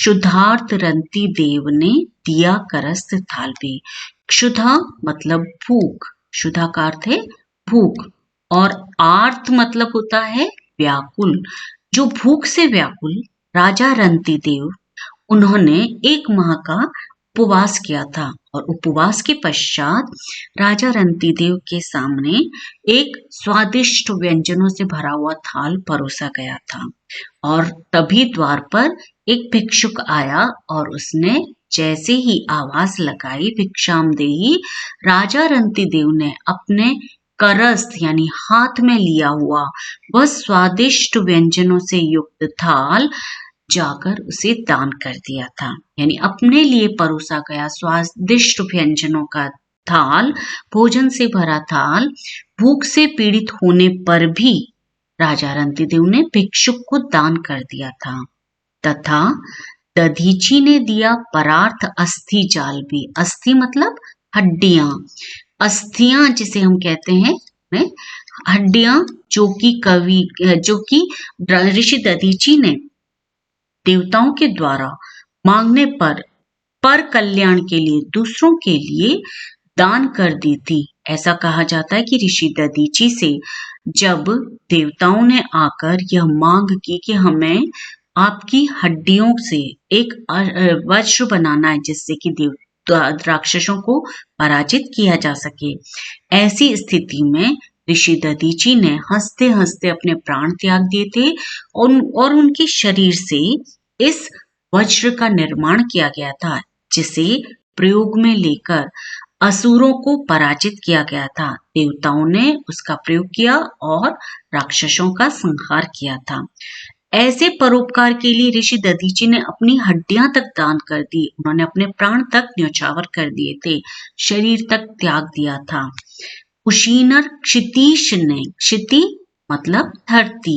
क्षुधार्त रंती देव ने दिया करस्त थाल पे। क्षुधा मतलब भूख, क्षुधा का अर्थ है भूख, और आर्त मतलब होता है व्याकुल। जो भूख से व्याकुल राजा रंती देव, उन्होंने 1 माह का उपवास किया था, और उपवास के पश्चात राजा रंतीदेव के सामने एक स्वादिष्ट व्यंजनों से भरा हुआ थाल परोसा गया था। और तभी द्वार पर एक भिक्षुक आया और उसने जैसे ही आवाज लगाई भिक्षाम देही, राजा रंतीदेव ने अपने करस्त यानी हाथ में लिया हुआ वह स्वादिष्ट व्यंजनों से युक्त थाल जाकर उसे दान कर दिया था। यानी अपने लिए परोसा गया स्वादिष्ट व्यंजनों का थाल, भोजन से भरा थाल, भूख से पीड़ित होने पर भी राजा रंतीदेव ने भिक्षुक को दान कर दिया था। तथा दधीची ने दिया परार्थ अस्थि जाल भी। अस्थि मतलब हड्डियां, अस्थियां जिसे हम कहते हैं, हड्डियां, जो कि ऋषि दधीची ने देवताओं के द्वारा मांगने पर कल्याण के लिए, दूसरों के लिए दान कर दी थी। ऐसा कहा जाता है कि ऋषि दधीची से जब देवताओं ने आकर यह मांग की कि हमें आपकी हड्डियों से एक वज्र बनाना है जिससे कि राक्षसों को पराजित किया जा सके, ऐसी स्थिति में ऋषि दधीची ने हंसते हंसते अपने प्राण त्याग दिए थे, और उनके शरीर से इस वज्र का निर्माण किया गया था, जिसे प्रयोग में लेकर असुरों को पराजित किया गया था। देवताओं ने उसका प्रयोग किया और राक्षसों का संहार किया था। ऐसे परोपकार के लिए ऋषि दधीची ने अपनी हड्डियां तक दान कर दी। उन्होंने अपने प्राण तक न्यौछावर कर दिए थे, शरीर तक त्याग दिया था। उशीनर क्षितीश ने, क्षिति मतलब धरती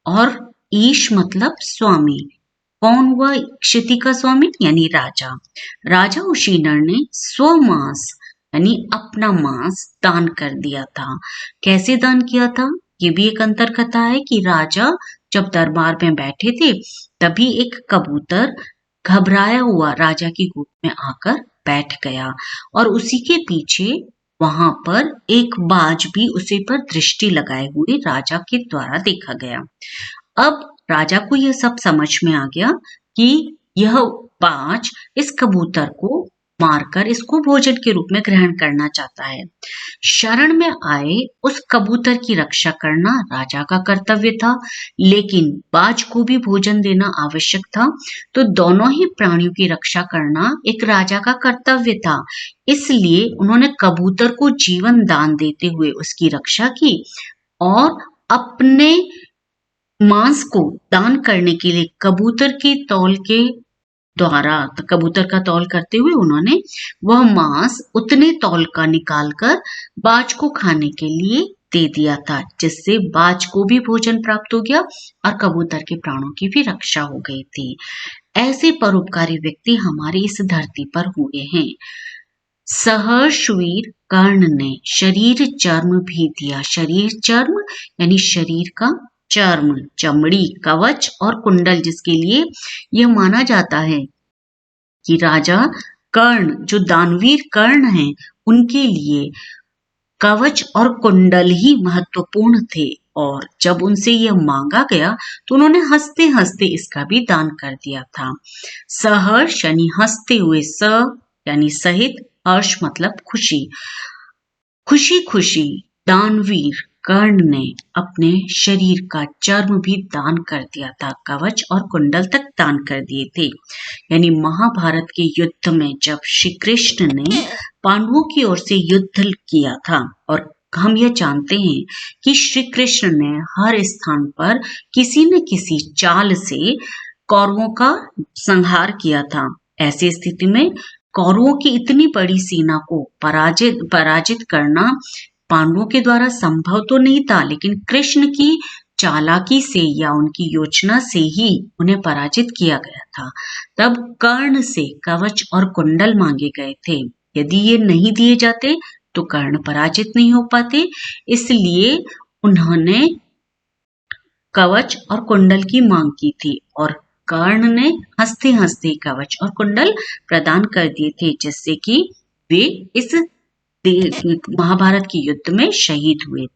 और ईश मतलब स्वामी। कौन हुआ क्षिति का स्वामी? यानी राजा उशीनर ने स्वमांस यानी अपना मांस दान कर दिया था। कैसे दान किया था? ये भी एक अंतर कथा है कि राजा जब दरबार में बैठे थे तभी एक कबूतर घबराया हुआ राजा की गोद में आकर बैठ गया, और उसी के पीछे वहां पर एक बाज भी उसे पर दृष्टि लगाए हुए राजा के द्वारा देखा गया। अब राजा को यह सब समझ में आ गया कि यह बाज इस कबूतर को मारकर इसको भोजन के रूप में ग्रहण करना चाहता है। शरण में आए उस कबूतर की रक्षा करना राजा का कर्तव्य था, लेकिन बाज को भी भोजन देना आवश्यक था, तो दोनों ही प्राणियों की रक्षा करना एक राजा का कर्तव्य था। इसलिए उन्होंने कबूतर को जीवन दान देते हुए उसकी रक्षा की, और अपने मांस को दान करने के लिए कबूतर के तौल के द्वारा, कबूतर का तौल करते हुए उन्होंने वह मांस उतने तौल का निकालकर बाज को खाने के लिए दे दिया था, जिससे बाज को भी भोजन प्राप्त हो गया और कबूतर के प्राणों की भी रक्षा हो गई थी। ऐसे परोपकारी व्यक्ति हमारी इस धरती पर हुए हैं। सहर्षवीर कर्ण ने शरीर चर्म भी दिया। शरीर चर्म यानी शरीर का चर्म, चमड़ी, कवच और कुंडल, जिसके लिए यह माना जाता है कि राजा कर्ण, जो दानवीर कर्ण हैं, उनके लिए कवच और कुंडल ही महत्वपूर्ण थे। और जब उनसे यह मांगा गया तो उन्होंने हंसते हंसते इसका भी दान कर दिया था। सहर्ष यानी हंसते हुए, स यानी सहित, हर्ष मतलब खुशी। खुशी खुशी दानवीर कर्ण ने अपने शरीर का चर्म भी दान कर दिया था, कवच और कुंडल तक दान कर दिए थे। यानी महाभारत के युद्ध में जब श्री कृष्ण ने पांडवों की ओर से युद्ध किया था, और हम यह जानते हैं कि श्री कृष्ण ने हर स्थान पर किसी न किसी चाल से कौरवों का संहार किया था। ऐसी स्थिति में कौरवों की इतनी बड़ी सेना को पराजित करना पांडवों के द्वारा संभव तो नहीं था, लेकिन कृष्ण की चालाकी से या उनकी योजना से ही उन्हें पराजित किया गया था। तब कर्ण से कवच और कुंडल मांगे गए थे। यदि ये नहीं दिए जाते तो कर्ण पराजित नहीं हो पाते, इसलिए उन्होंने कवच और कुंडल की मांग की थी। और कर्ण ने हंसते हंसते कवच और कुंडल प्रदान कर दिए थे, जिससे कि वे इस महाभारत के युद्ध में शहीद हुए।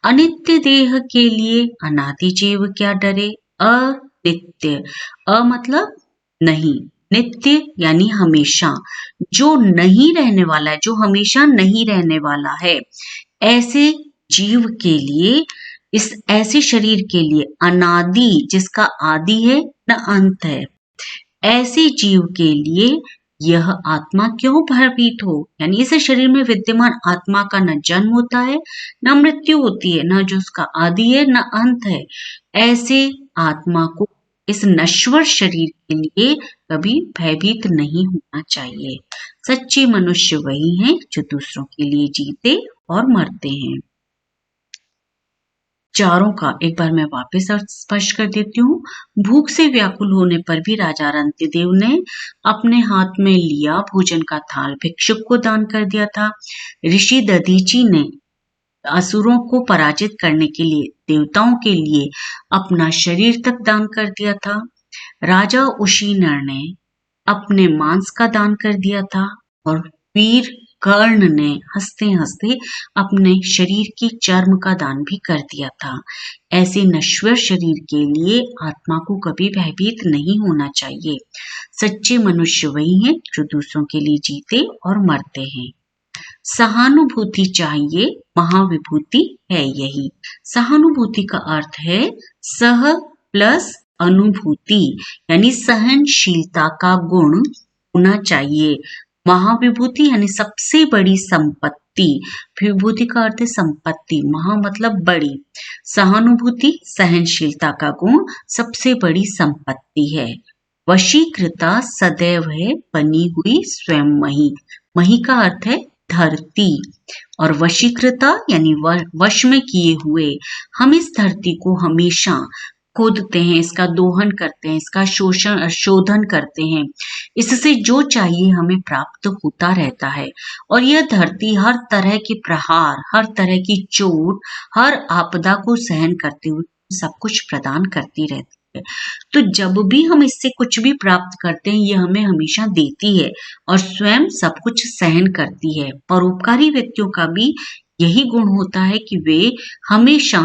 अनित्य देह के लिए अनादि जीव क्या डरे। अनित्य, मतलब नहीं, नित्य यानी हमेशा, जो नहीं रहने वाला है, जो हमेशा नहीं रहने वाला है, ऐसे जीव के लिए, इस ऐसे शरीर के लिए अनादि, जिसका आदि है न अंत है, ऐसे जीव के लिए यह आत्मा क्यों भयभीत हो। यानी इस शरीर में विद्यमान आत्मा का न जन्म होता है, न मृत्यु होती है, न जो उसका आदि है न अंत है, ऐसे आत्मा को, इस नश्वर शरीर के लिए कभी भयभीत नहीं होना चाहिए। सच्चे मनुष्य वही हैं जो दूसरों के लिए जीते और मरते हैं। चारों का एक बार मैं वापस स्पष्ट कर देती हूँ। भूख से व्याकुल होने पर भी राजा रंतिदेव ने अपने हाथ में लिया भोजन का थाल भिक्षुक को दान कर दिया था। ऋषि दधीची ने असुरों को पराजित करने के लिए देवताओं के लिए अपना शरीर तक दान कर दिया था। राजा उशीनर ने अपने मांस का दान कर दिया था और वीर कर्ण ने हंसते हंसते अपने शरीर की चर्म का दान भी कर दिया था। ऐसे नश्वर शरीर के लिए आत्मा को कभी भयभीत नहीं होना चाहिए। सच्चे मनुष्य वही हैं जो दूसरों के लिए जीते और मरते हैं। सहानुभूति चाहिए, महाविभूति है यही। सहानुभूति का अर्थ है सह प्लस अनुभूति, यानी सहनशीलता का गुण होना चाहिए। महाविभूति यानी सबसे बड़ी संपत्ति, विभूति का अर्थ है संपत्ति, महा मतलब बड़ी, सहानुभूति सहनशीलता का गुण सबसे बड़ी संपत्ति है। वशीकृता सदैव है बनी हुई स्वयं मही, मही का अर्थ है धरती, और वशीकृता यानी वश में किए हुए। हम इस धरती को हमेशा खोदते हैं, इसका दोहन करते हैं, इसका शोधन करते हैं, इससे जो चाहिए हमें प्राप्त होता रहता है। और यह धरती हर तरह के प्रहार, हर तरह की चोट, हर आपदा को सहन करते हुए सब कुछ प्रदान करती रहती है। तो जब भी हम इससे कुछ भी प्राप्त करते हैं, ये हमें हमेशा देती है और स्वयं सब कुछ सहन करती है। परोपकारी व्यक्तियों का भी यही गुण होता है कि वे हमेशा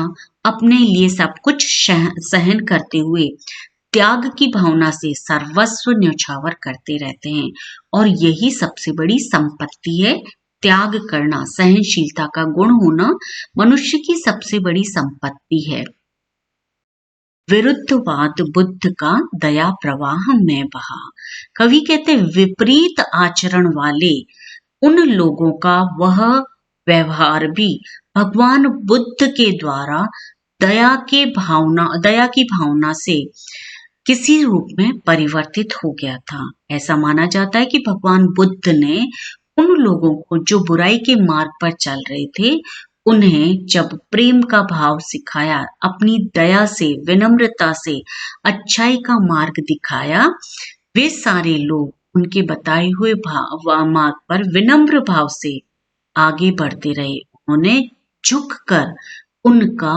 अपने लिए सब कुछ सहन करते हुए त्याग की भावना से सर्वस्व न्यौछावर करते रहते हैं, और यही सबसे बड़ी संपत्ति है। त्याग करना, सहनशीलता का गुण होना मनुष्य की सबसे बड़ी संपत्ति है। विरुद्धवाद बुद्ध का दया प्रवाह में बहा। कवि कहते विपरीत आचरण वाले उन लोगों का वह व्यवहार भी भगवान बुद्ध के द्वारा दया की भावना से किसी रूप में परिवर्तित हो गया था। ऐसा माना जाता है कि भगवान बुद्ध ने उन लोगों को जो बुराई के मार्ग पर चल रहे थे, उन्हें जब प्रेम का भाव सिखाया, अपनी दया से, विनम्रता से अच्छाई का मार्ग दिखाया, वे सारे लोग उनके बताए हुए मार्ग पर विनम्र भाव से आगे बढ़ते रहे। उन्होंने झुककर उनका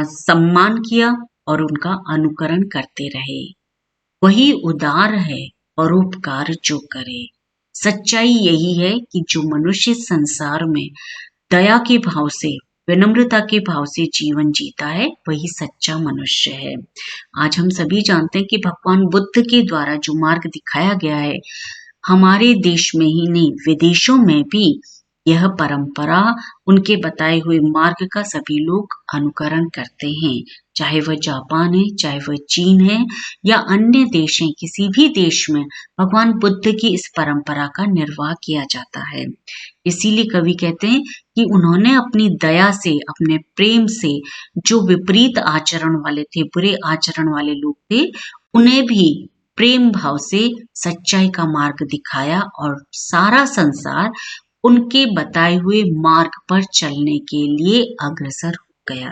सम्मान किया और उनका अनुकरण करते रहे। वही उदार है, परोपकार जो करे। सच्चाई यही है कि जो मनुष्य संसार में दया के भाव से, विनम्रता के भाव से जीवन जीता है, वही सच्चा मनुष्य है। आज हम सभी जानते हैं कि भगवान बुद्ध के द्वारा जो मार्ग दिखाया गया है, हमारे देश में ही नहीं, विदेशों में भी यह परंपरा, उनके बताए हुए मार्ग का सभी लोग अनुकरण करते हैं। चाहे वह जापान है, चाहे वह चीन है या अन्य देश हैं, किसी भी देश में भगवान बुद्ध की इस परंपरा का निर्वाह किया जाता है। इसीलिए कवि कहते हैं कि उन्होंने अपनी दया से, अपने प्रेम से जो विपरीत आचरण वाले थे, बुरे आचरण वाले लोग थे, उन्हें भी प्रेम भाव से सच्चाई का मार्ग दिखाया और सारा संसार उनके बताए हुए मार्ग पर चलने के लिए अग्रसर हो गया।